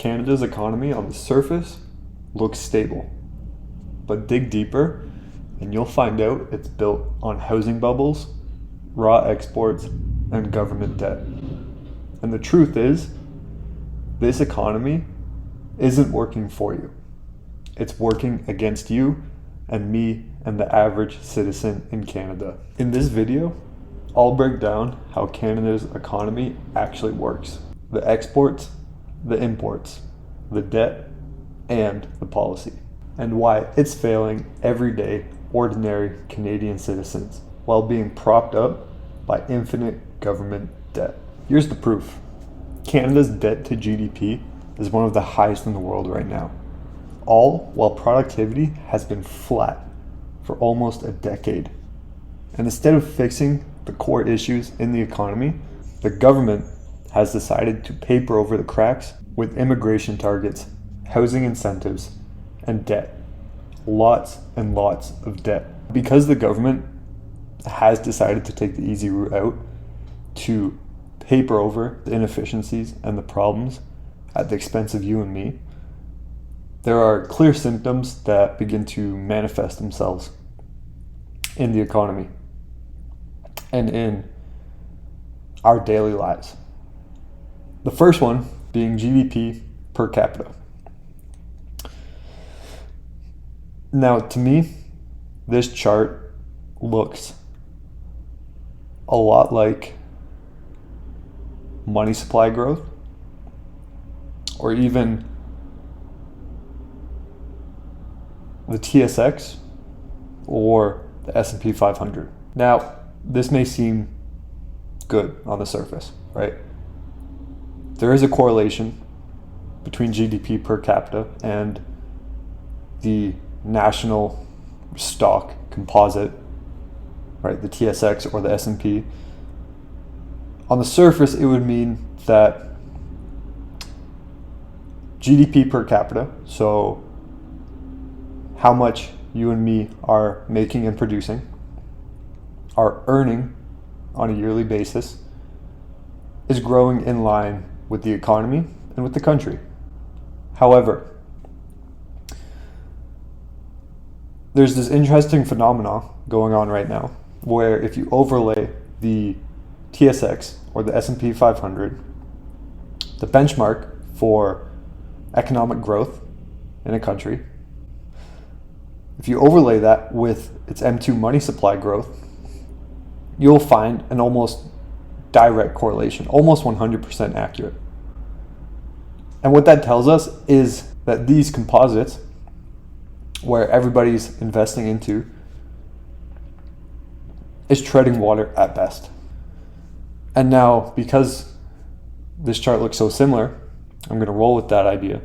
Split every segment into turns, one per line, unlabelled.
Canada's economy on the surface looks stable, but dig deeper and you'll find out it's built on housing bubbles, raw exports, and government debt. And the truth is, this economy isn't working for you. It's working against you and me and the average citizen in Canada. In this video, I'll break down how Canada's economy actually works. The exports, the imports, the debt, and the policy. And why it's failing everyday, ordinary Canadian citizens while being propped up by infinite government debt. Here's the proof. Canada's debt to GDP is one of the highest in the world right now. All while productivity has been flat for almost a decade. And instead of fixing the core issues in the economy, the government has decided to paper over the cracks with immigration targets, housing incentives, and debt. Lots and lots of debt. Because the government has decided to take the easy route out to paper over the inefficiencies and the problems at the expense of you and me, there are clear symptoms that begin to manifest themselves in the economy and in our daily lives. The first one being GDP per capita. Now, to me, this chart looks a lot like money supply growth, or even the TSX or the S&P 500. Now, this may seem good on the surface, right? There is a correlation between GDP per capita and the national stock composite, right? The TSX or the S&P. On the surface, it would mean that GDP per capita, so how much you and me are making and producing, are earning on a yearly basis, is growing in line with the economy and with the country. However, there's this interesting phenomenon going on right now where if you overlay the TSX or the S&P 500, the benchmark for economic growth in a country, if you overlay that with its M2 money supply growth, you'll find an almost direct correlation, almost 100% accurate. And what that tells us is that these composites, where everybody's investing into, is treading water at best. And now, because this chart looks so similar, I'm going to roll with that idea.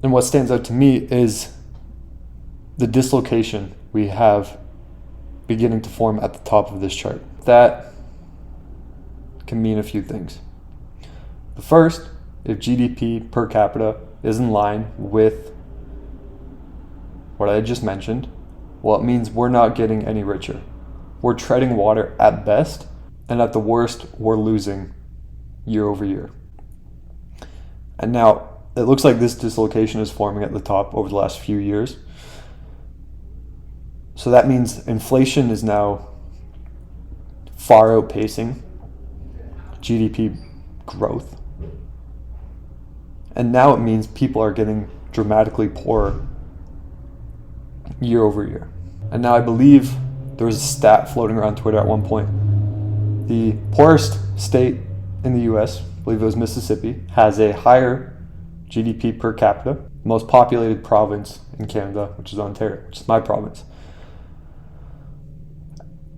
And what stands out to me is the dislocation we have beginning to form at the top of this chart. That can mean a few things. The first, if GDP per capita is in line with what I just mentioned, well, it means we're not getting any richer. We're treading water at best, and at the worst, we're losing year over year. And now, it looks like this dislocation is forming at the top over the last few years. So that means inflation is now far outpacing GDP growth. And now it means people are getting dramatically poorer year over year. And now I believe there was a stat floating around Twitter at one point. The poorest state in the US, I believe it was Mississippi, has a higher GDP per capita. The most populated province in Canada, which is Ontario, which is my province.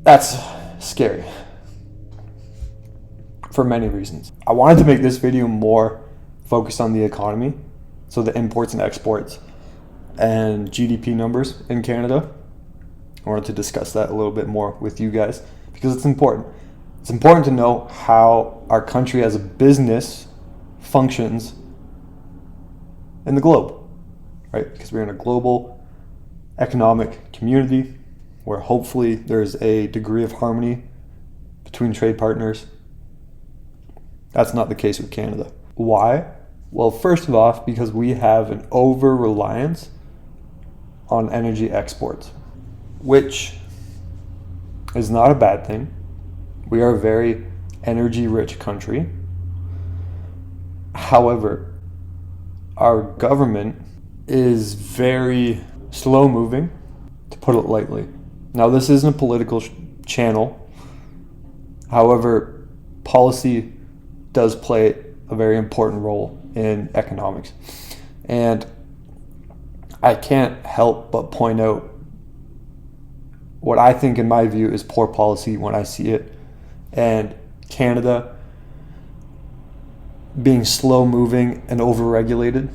That's scary for many reasons. I wanted to make this video more focused on the economy, so the imports and exports and GDP numbers in Canada. I wanted to discuss that a little bit more with you guys because it's important. It's important to know how our country as a business functions in the globe, right? Because we're in a global economic community where hopefully there's a degree of harmony between trade partners. That's not the case with Canada. Why? Well, first of all, because we have an over-reliance on energy exports, which is not a bad thing. We are a very energy-rich country. However, our government is very slow-moving, to put it lightly. Now, this isn't a political channel. However, policy does play a very important role in economics. And I can't help but point out what I think, in my view, is poor policy when I see it. And Canada being slow-moving and over-regulated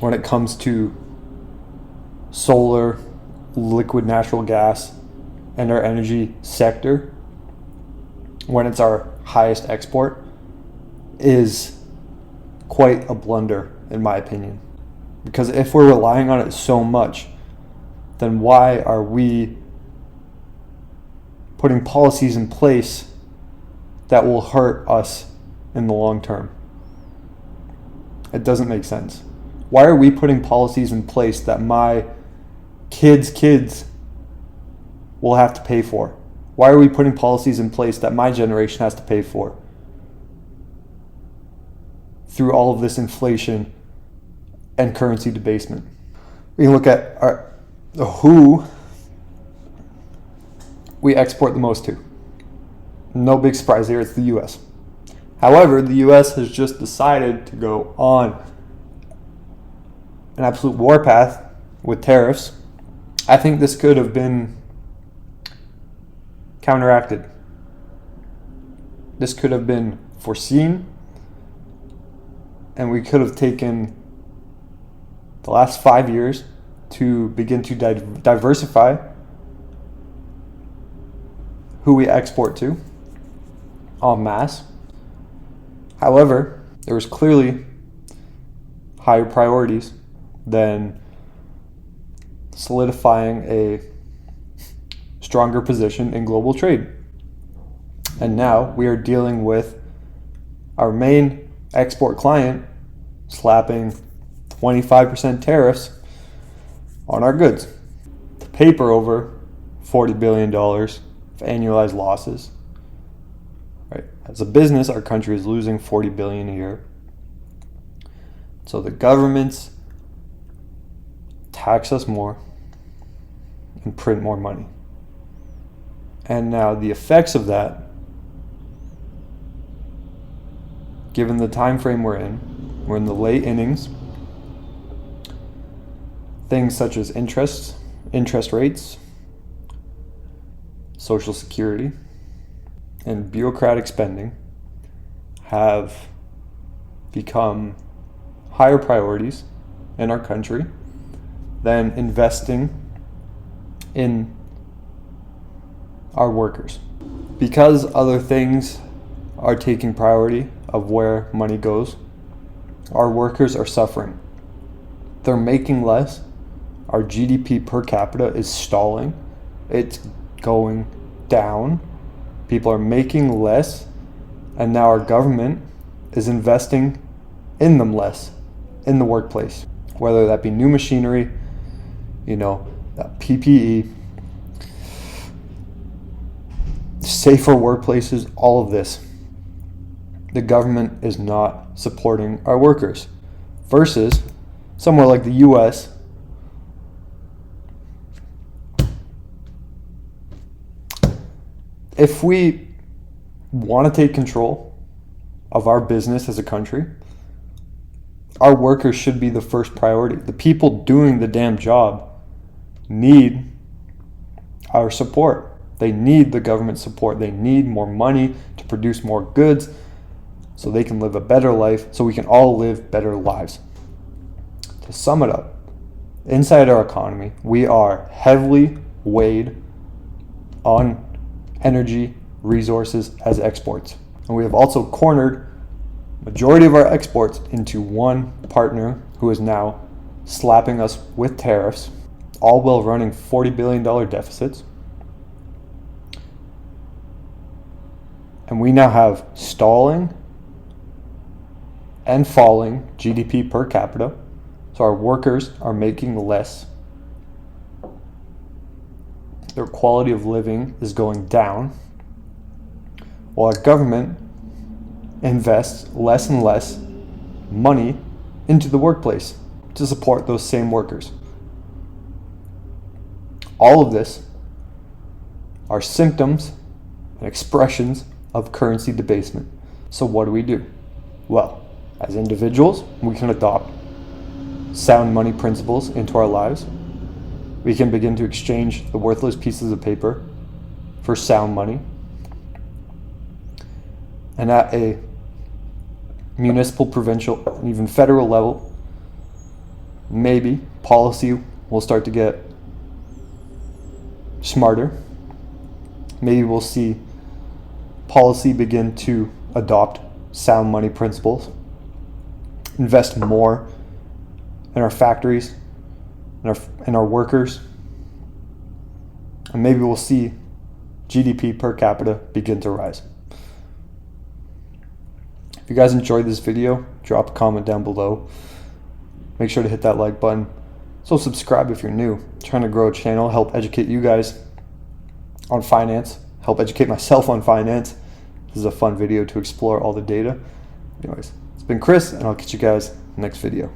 when it comes to solar, liquid natural gas, and our energy sector, when it's our highest export, is quite a blunder, in my opinion. Because if we're relying on it so much, then why are we putting policies in place that will hurt us in the long term? It doesn't make sense. Why are we putting policies in place that my kids will have to pay for? Why are we putting policies in place that my generation has to pay for? Through all of this inflation and currency debasement. We can look at who we export the most to. No big surprise here, it's the US. However, the US has just decided to go on an absolute warpath with tariffs. I think this could have been counteracted. This could have been foreseen, and we could have taken the last 5 years to begin to diversify who we export to en masse. However, there was clearly higher priorities than solidifying a stronger position in global trade. And now we are dealing with our main export client slapping 25% tariffs on our goods to paper over $40 billion of annualized losses. Right? As a business, our country is losing $40 billion a year. So the governments tax us more and print more money. And now the effects of that, given the time frame we're in the late innings. Things such as interest rates, Social Security, and bureaucratic spending have become higher priorities in our country than investing in our workers. Because other things are taking priority of where money goes, our workers are suffering. They're making less. Our GDP per capita is stalling. It's going down. People are making less, and now our government is investing in them less in the workplace, whether that be new machinery, PPE, safer workplaces, all of this. The government is not supporting our workers. Versus somewhere like the US, if we want to take control of our business as a country, our workers should be the first priority. The people doing the damn job need our support. They need the government support. They need more money to produce more goods so they can live a better life, so we can all live better lives. To sum it up, inside our economy, we are heavily weighed on energy resources as exports. And we have also cornered majority of our exports into one partner who is now slapping us with tariffs, all while running $40 billion deficits. And we now have stalling and falling GDP per capita. So our workers are making less. Their quality of living is going down, while our government invests less and less money into the workplace to support those same workers. All of this are symptoms and expressions of currency debasement. So what do? Well, as individuals, we can adopt sound money principles into our lives. We can begin to exchange the worthless pieces of paper for sound money. And at a municipal, provincial, and even federal level, maybe policy will start to get smarter. Maybe we'll see policy begin to adopt sound money principles, invest more in our factories, in our workers, and maybe we'll see GDP per capita begin to rise. If you guys enjoyed this video, drop a comment down below. Make sure to hit that like button. So subscribe if you're new. I'm trying to grow a channel, help educate you guys on finance, help educate myself on finance. This is a fun video to explore all the data. Anyways, it's been Chris, and I'll catch you guys in the next video.